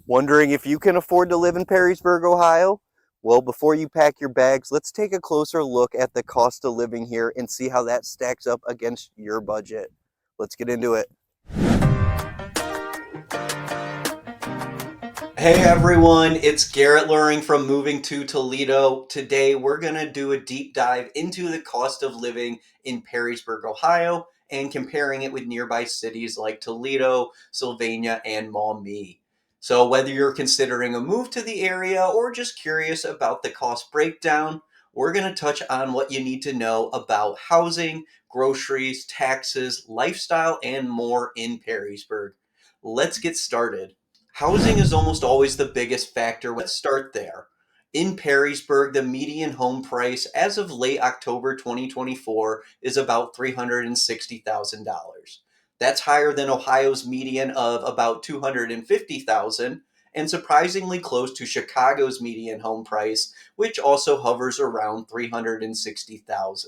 Wondering if you can afford to live in Perrysburg, Ohio? Well, before you pack your bags, let's take a closer look at the cost of living here and see how that stacks up against your budget. Let's get into it. Hey everyone, it's Garrett luring from Moving to Toledo. Today we're going to do a deep dive into the cost of living in Perrysburg, Ohio, and comparing it with nearby cities like Toledo, Sylvania, and Maumee. So whether you're considering a move to the area or just curious about the cost breakdown, we're going to touch on what you need to know about housing, groceries, taxes, lifestyle, and more in Perrysburg. Let's get started. Housing is almost always the biggest factor. Let's start there. In Perrysburg, the median home price as of late October 2024 is about $360,000. That's higher than Ohio's median of about $250,000 and surprisingly close to Chicago's median home price, which also hovers around $360,000.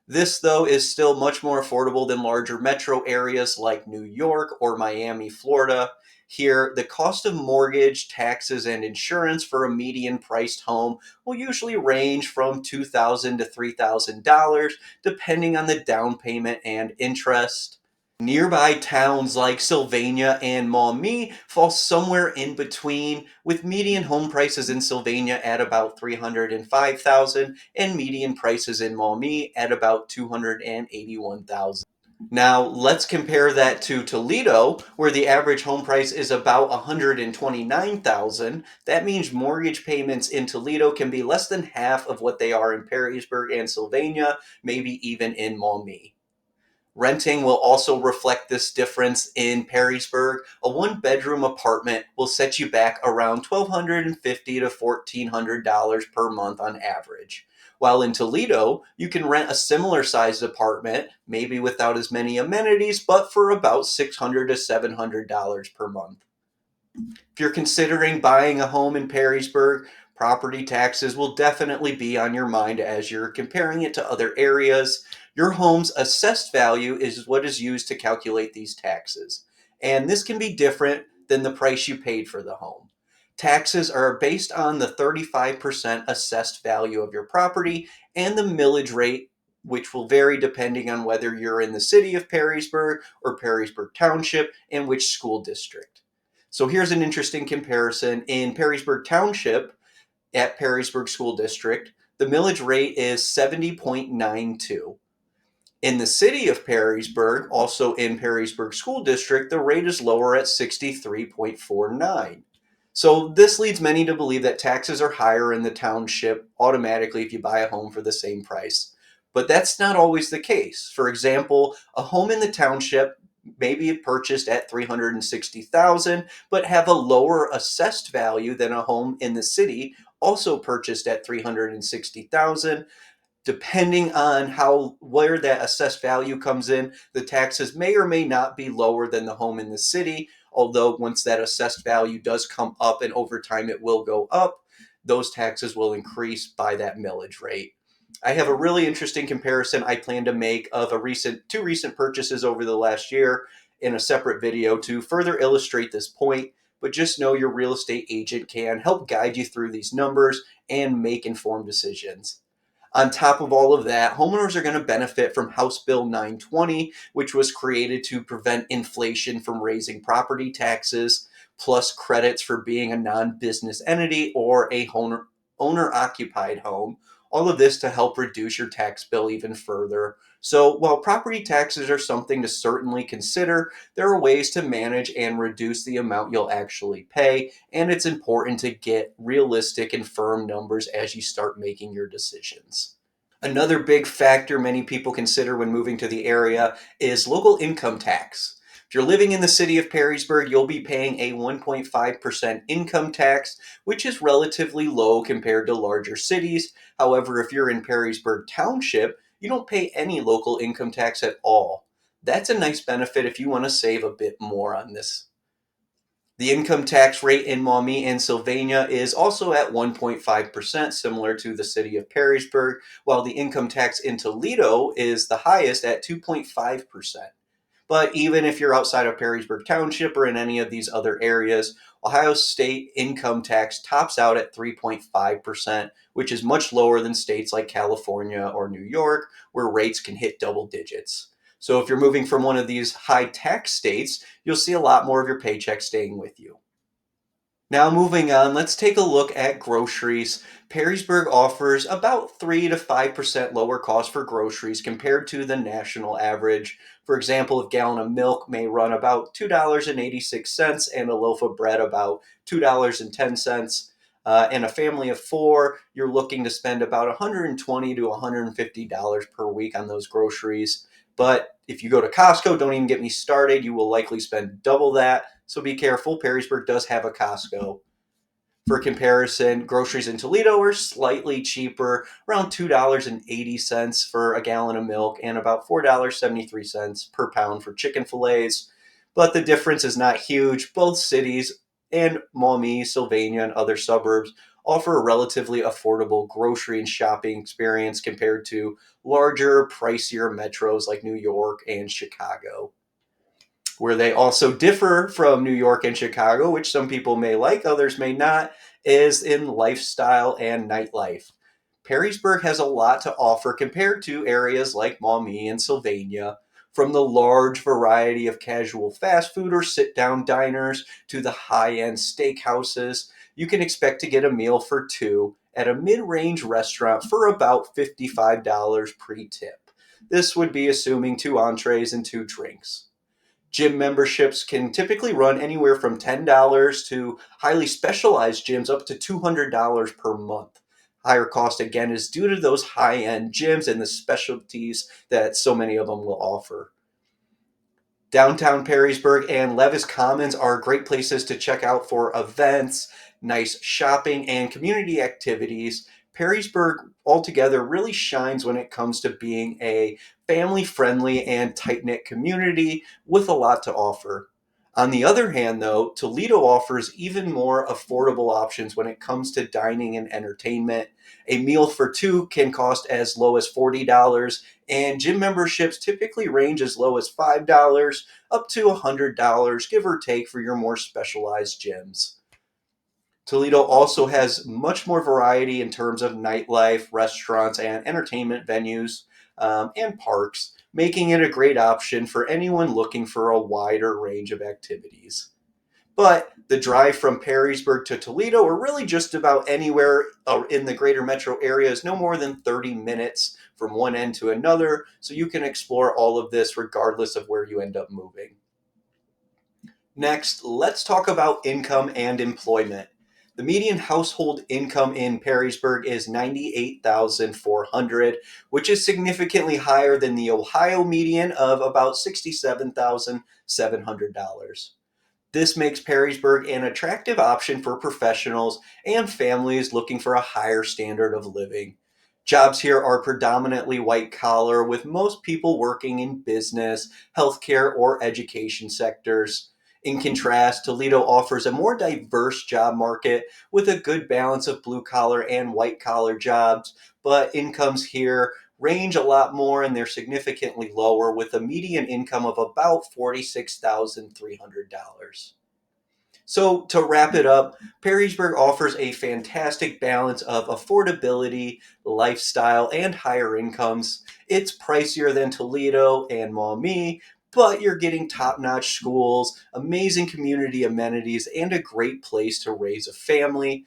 This, though, is still much more affordable than larger metro areas like New York or Miami, Florida. Here, the cost of mortgage, taxes, and insurance for a median priced home will usually range from $2,000 to $3,000, depending on the down payment and interest. Nearby towns like Sylvania and Maumee fall somewhere in between, with median home prices in Sylvania at about $305,000 and median prices in Maumee at about $281,000. Now, let's compare that to Toledo, where the average home price is about $129,000. That means mortgage payments in Toledo can be less than half of what they are in Perrysburg and Sylvania, maybe even in Maumee. Renting will also reflect this difference in Perrysburg. A one-bedroom apartment will set you back around $1,250 to $1,400 per month on average. While in Toledo, you can rent a similar sized apartment, maybe without as many amenities, but for about $600 to $700 per month. If you're considering buying a home in Perrysburg, property taxes will definitely be on your mind as you're comparing it to other areas. Your home's assessed value is what is used to calculate these taxes, and this can be different than the price you paid for the home. Taxes are based on the 35% assessed value of your property and the millage rate, which will vary depending on whether you're in the city of Perrysburg or Perrysburg Township and which school district. So here's an interesting comparison. In Perrysburg Township, at Perrysburg School District, the millage rate is 70.92. In the city of Perrysburg, also in Perrysburg School District, the rate is lower at 63.49. So this leads many to believe that taxes are higher in the township automatically if you buy a home for the same price. But that's not always the case. For example, a home in the township may be purchased at $360,000, but have a lower assessed value than a home in the city, also purchased at $360,000. Depending on where that assessed value comes in, the taxes may or may not be lower than the home in the city. Although once that assessed value does come up and over time it will go up, those taxes will increase by that millage rate. I have a really interesting comparison I plan to make of two recent purchases over the last year in a separate video to further illustrate this point. But just know your real estate agent can help guide you through these numbers and make informed decisions. On top of all of that, homeowners are going to benefit from House Bill 920, which was created to prevent inflation from raising property taxes, plus credits for being a non-business entity or a owner-occupied home. All of this to help reduce your tax bill even further. So while property taxes are something to certainly consider, there are ways to manage and reduce the amount you'll actually pay, and it's important to get realistic and firm numbers as you start making your decisions. Another big factor many people consider when moving to the area is local income tax. If you're living in the city of Perrysburg, you'll be paying a 1.5% income tax, which is relatively low compared to larger cities. However, if you're in Perrysburg Township, you don't pay any local income tax at all. That's a nice benefit if you want to save a bit more on this. The income tax rate in Maumee and Sylvania is also at 1.5%, similar to the city of Perrysburg, while the income tax in Toledo is the highest at 2.5%. But even if you're outside of Perrysburg Township or in any of these other areas, Ohio state income tax tops out at 3.5%, which is much lower than states like California or New York, where rates can hit double digits. So if you're moving from one of these high tax states, you'll see a lot more of your paycheck staying with you. Now, moving on, let's take a look at groceries. Perrysburg offers about 3 to 5% lower cost for groceries compared to the national average. For example, a gallon of milk may run about $2.86 and a loaf of bread about $2.10. And a family of four, you're looking to spend about $120 to $150 per week on those groceries. But if you go to Costco, don't even get me started, you will likely spend double that. So be careful. Perrysburg does have a Costco. For comparison, groceries in Toledo are slightly cheaper, around $2.80 for a gallon of milk and about $4.73 per pound for chicken fillets. But the difference is not huge. Both cities and Maumee, Sylvania, and other suburbs offer a relatively affordable grocery and shopping experience compared to larger, pricier metros like New York and Chicago. Where they also differ from New York and Chicago, which some people may like, others may not, is in lifestyle and nightlife. Perrysburg has a lot to offer compared to areas like Maumee and Sylvania. From the large variety of casual fast food or sit down diners to the high end steakhouses, you can expect to get a meal for two at a mid range restaurant for about $55 pre tip. This would be assuming two entrees and two drinks. Gym memberships can typically run anywhere from $10 to highly specialized gyms up to $200 per month. Higher cost again is due to those high-end gyms and the specialties that so many of them will offer. Downtown Perrysburg and Levis Commons are great places to check out for events, nice shopping, and community activities. Perrysburg altogether really shines when it comes to being a family friendly and tight knit community with a lot to offer. On the other hand, though, Toledo offers even more affordable options when it comes to dining and entertainment. A meal for two can cost as low as $40, and gym memberships typically range as low as $5 up to $100, give or take, for your more specialized gyms. Toledo also has much more variety in terms of nightlife, restaurants, and entertainment venues and parks, making it a great option for anyone looking for a wider range of activities. But the drive from Perrysburg to Toledo, or really just about anywhere in the greater metro area, is no more than 30 minutes from one end to another, so you can explore all of this regardless of where you end up moving. Next, let's talk about income and employment. The median household income in Perrysburg is $98,400, which is significantly higher than the Ohio median of about $67,700. This makes Perrysburg an attractive option for professionals and families looking for a higher standard of living. Jobs here are predominantly white collar, with most people working in business, healthcare, or education sectors. In contrast, Toledo offers a more diverse job market with a good balance of blue collar and white collar jobs, but incomes here range a lot more and they're significantly lower, with a median income of about $46,300. So, to wrap it up, Perrysburg offers a fantastic balance of affordability, lifestyle, and higher incomes. It's pricier than Toledo and Maumee, but you're getting top notch schools, amazing community amenities, and a great place to raise a family.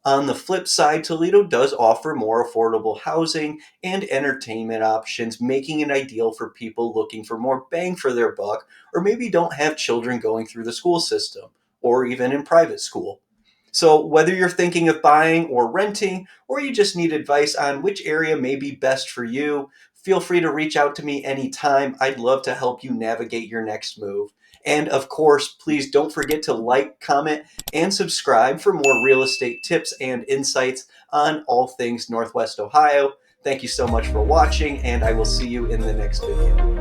On the flip side, Toledo does offer more affordable housing and entertainment options, making it ideal for people looking for more bang for their buck, or maybe don't have children going through the school system, or even in private school. So, whether you're thinking of buying or renting, or you just need advice on which area may be best for you, feel free to reach out to me anytime. I'd love to help you navigate your next move. And of course, please don't forget to like, comment, and subscribe for more real estate tips and insights on all things Northwest Ohio. Thank you so much for watching, and I will see you in the next video.